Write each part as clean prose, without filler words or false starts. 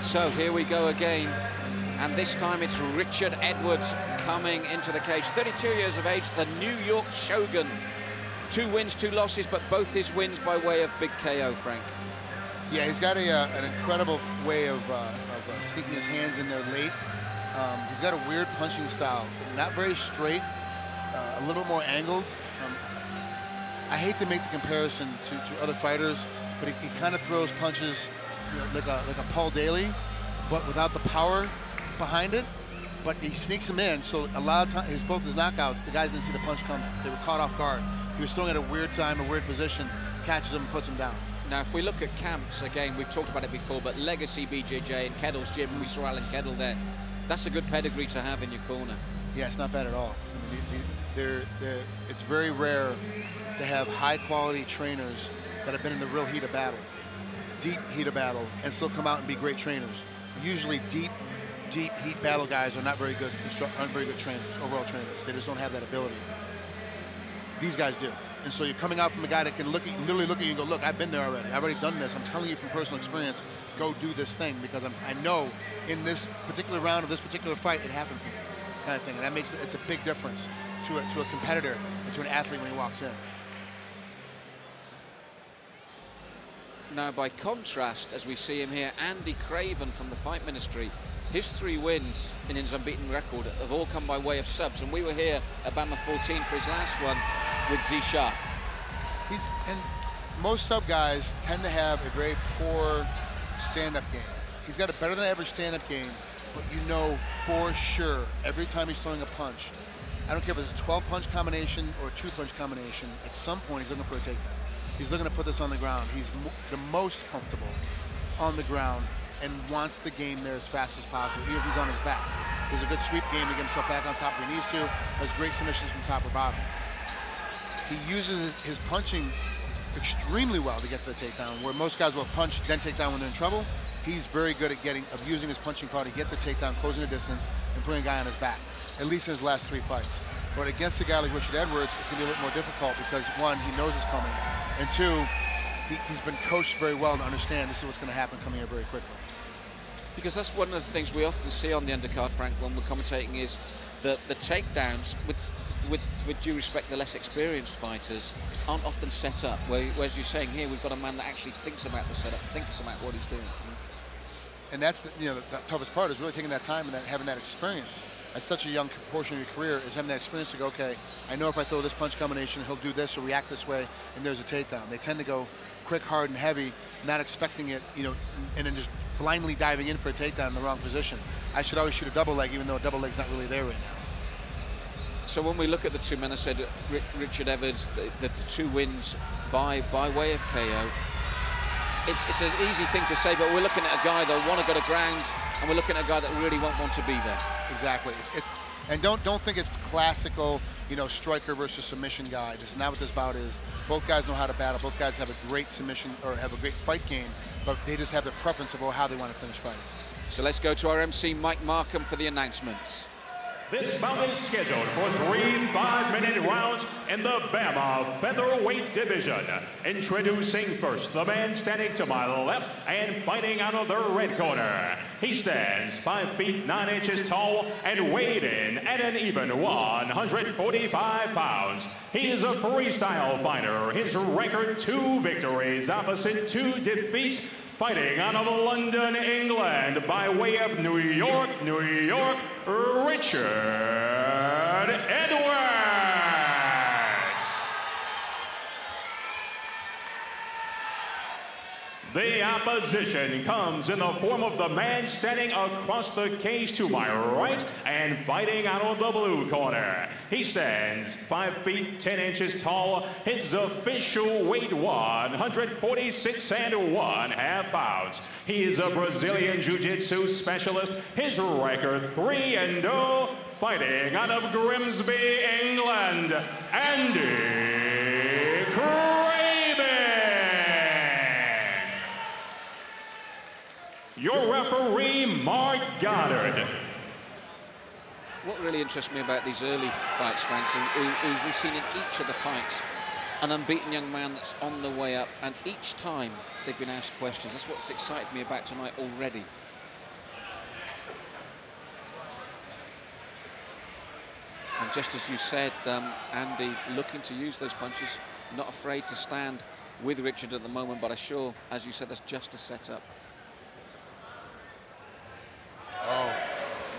So here we go again, and this time it's Richard Edwards coming into the cage. 32 years of age, the New York Shogun. 2 wins, 2 losses, but both his wins by way of big KO, Frank. Yeah, he's got an incredible way of sneaking his hands in there late. He's got a weird punching style, not very straight, a little more angled. I hate to make the comparison to other fighters, but he kind of throws punches, you know, like a Paul Daly, but without the power behind it. But he sneaks them in, so a lot of times, both his knockouts, the guys didn't see the punch coming. They were caught off guard. He was throwing at a weird time, a weird position, catches him and puts him down. Now, if we look at camps, again, we've talked about it before, but Legacy BJJ and Kettle's gym, we saw Alan Kettle there. That's a good pedigree to have in your corner. Yeah, it's not bad at all. I mean, it's very rare to have high-quality trainers that have been in the real heat of battle, deep heat of battle, and still come out and be great trainers. Usually deep heat battle guys are not very good, aren't very good trainers, overall trainers. They just don't have that ability. These guys do. And so you're coming out from a guy that can literally look at you and go, look, I've been there already. I've already done this. I'm telling you from personal experience, go do this thing, because I know in this particular round of this particular fight, it happened for me, kind of thing. And that makes it's a big difference to a competitor and to an athlete when he walks in. Now, by contrast, as we see him here, Andy Craven from the Fight Ministry, his 3 wins in his unbeaten record have all come by way of subs, and we were here at BAMMA 14 for his last one with Zisha. And most sub guys tend to have a very poor stand-up game. He's got a better than average stand-up game, but you know for sure every time he's throwing a punch, I don't care if it's a 12-punch combination or a 2-punch combination, at some point he's looking for a takedown. He's looking to put this on the ground. He's the most comfortable on the ground and wants the game there as fast as possible, even if he's on his back. There's a good sweep game to get himself back on top if he needs to. Has great submissions from top or bottom. He uses his punching extremely well to get to the takedown, where most guys will punch, then take down when they're in trouble. He's very good at using his punching power to get the takedown, closing the distance, and putting a guy on his back, at least in his last 3 fights. But against a guy like Richard Edwards, it's going to be a little more difficult because, 1, he knows it's coming, and 2, he's been coached very well to understand this is what's going to happen coming here very quickly. Because that's one of the things we often see on the undercard, Frank, when we're commentating, is the takedowns, with due respect, the less experienced fighters aren't often set up. Whereas you're saying here, we've got a man that actually thinks about the setup, thinks about what he's doing. And that's the toughest part, is really taking that time and having that experience. At such a young portion of your career, is having that experience to go, okay, I know if I throw this punch combination, he'll do this or react this way, and there's a takedown. They tend to go quick, hard, and heavy, not expecting it, and then just blindly diving in for a takedown in the wrong position. I should always shoot a double leg, even though a double leg's not really there right now. So when we look at the 2 men, I said Richard Edwards, the 2 wins by way of KO. It's an easy thing to say, but we're looking at a guy that want to go to ground, and we're looking at a guy that really won't want to be there. Exactly. And don't think it's classical, striker versus submission guy. This is not what this bout is. Both guys know how to battle. Both guys have a great submission or have a great fight game, but they just have the preference of how they want to finish fights. So let's go to our MC, Mike Markham, for the announcements. This bout is scheduled for 3 5-minute rounds in the BAMMA Featherweight division. Introducing first the man standing to my left and fighting out of the red corner. He stands 5 feet 9 inches tall and weighed in at an even 145 pounds. He is a freestyle fighter. His record, 2 victories opposite 2 defeats. Fighting out of London, England, by way of New York, Richard Edwards. The opposition comes in the form of the man standing across the cage to my right and fighting out of the blue corner. He stands 5 feet 10 inches tall. His official weight, 146 1/2 pounds. He is a Brazilian Jiu-Jitsu specialist. His record, 3-0, fighting out of Grimsby, England, Andy Craven. Your referee, Mark Goddard. What really interests me about these early fights, Frank, is we've seen in each of the fights an unbeaten young man that's on the way up, and each time they've been asked questions. That's what's excited me about tonight already. And just as you said, Andy, looking to use those punches, not afraid to stand with Richard at the moment, but I'm sure, as you said, that's just a setup. Oh,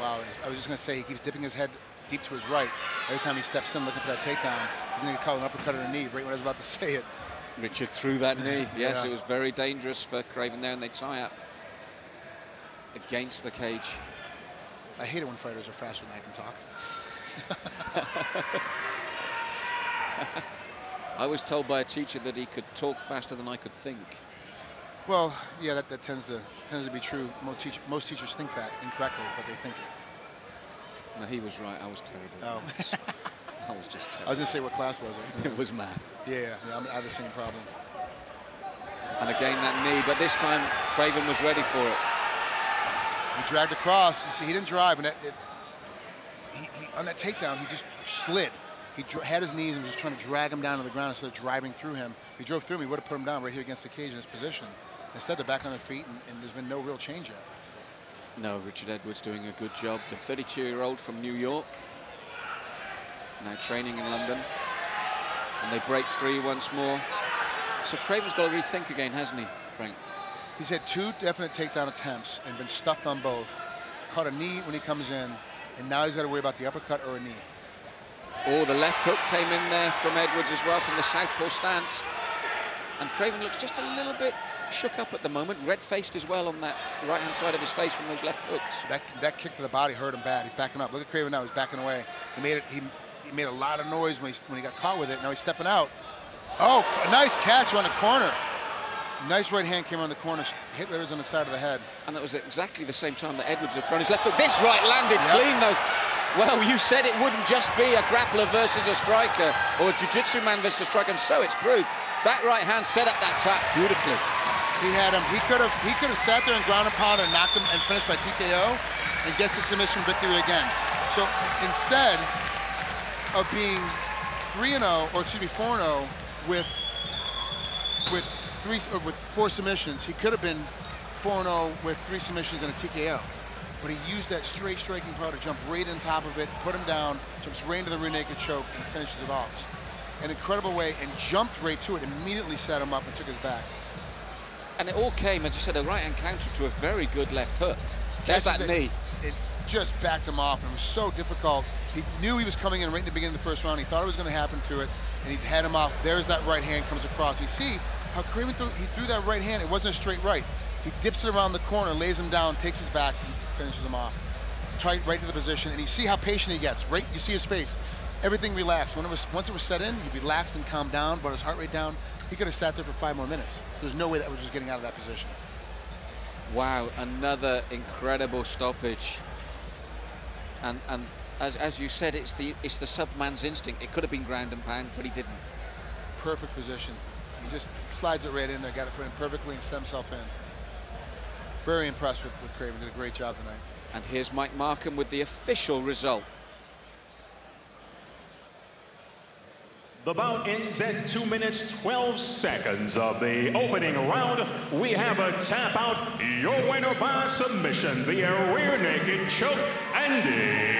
wow. I was just going to say, he keeps dipping his head deep to his right. Every time he steps in looking for that takedown, he's going to get caught an uppercut or a knee, right when I was about to say it. Richard threw that knee. Yes, Yeah. it was very dangerous for Craven there, and they tie up against the cage. I hate it when fighters are faster than I can talk. I was told by a teacher that he could talk faster than I could think. Well, yeah, that tends to be true. Most teachers think that incorrectly, but they think it. No, he was right. I was terrible. Oh. I was just terrible. I was going to say, what class was it? It was math. Yeah, I have the same problem. And again, that knee, but this time Craven was ready for it. He dragged across. You see, he didn't drive, and on that takedown, he just slid. He had his knees and was just trying to drag him down to the ground instead of driving through him. If he drove through him, he would have put him down right here against the cage in this position. Instead, they're back on their feet, and there's been no real change yet. No, Richard Edwards doing a good job. The 32-year-old from New York, now training in London. And they break free once more. So Craven's got to rethink again, hasn't he, Frank? He's had 2 definite takedown attempts and been stuffed on both. Caught a knee when he comes in, and now he's got to worry about the uppercut or a knee. Oh, the left hook came in there from Edwards as well, from the southpaw stance. And Craven looks just a little bit shook up at the moment, red-faced as well on that right-hand side of his face from those left hooks. That kick to the body hurt him bad. He's backing up. Look at Craven now. He's backing away. He made a lot of noise when he got caught with it. Now he's stepping out. Oh, a nice catch on the corner. Nice right hand came on the corner, hit Edwards on the side of the head. And that was exactly the same time that Edwards had thrown his left hook. This right landed clean, though. Well, you said it wouldn't just be a grappler versus a striker, or a jiu-jitsu man versus a striker, and so it's proved. That right hand set up that tap beautifully. He had him. He could have sat there and ground and pound and knocked him and finished by TKO and gets the submission victory again. So instead of being 3-0, or excuse me, 4-0 with 4 submissions, he could have been 4-0 with 3 submissions and a TKO. But he used that straight striking power to jump right on top of it, put him down, jumps right into the rear naked choke, and finishes it off. An incredible way, and jumped right to it, immediately set him up and took his back. And it all came, as you said, a right-hand counter to a very good left hook. There's that knee. It just backed him off, and it was so difficult. He knew he was coming in right in the beginning of the first round. He thought it was going to happen to it, and he had him off. There's that right hand comes across. You see how Craven threw that right hand. It wasn't a straight right. He dips it around the corner, lays him down, takes his back, and finishes him off. Tight right to the position, and you see how patient he gets. Right, you see his face. Everything relaxed. Once it was set in, he relaxed and calmed down, brought his heart rate down. He could have sat there for 5 more minutes. There's no way that was just getting out of that position. Wow, another incredible stoppage. And as you said, it's the subman's instinct. It could have been ground and pound, but he didn't. Perfect position. He just slides it right in there, got it put in perfectly, and set himself in. Very impressed with Craven. Did a great job tonight. And here's Mike Markham with the official result. The bout ends at 2 minutes, 12 seconds of the opening round. We have a tap out. Your winner by submission via rear naked choke, Andy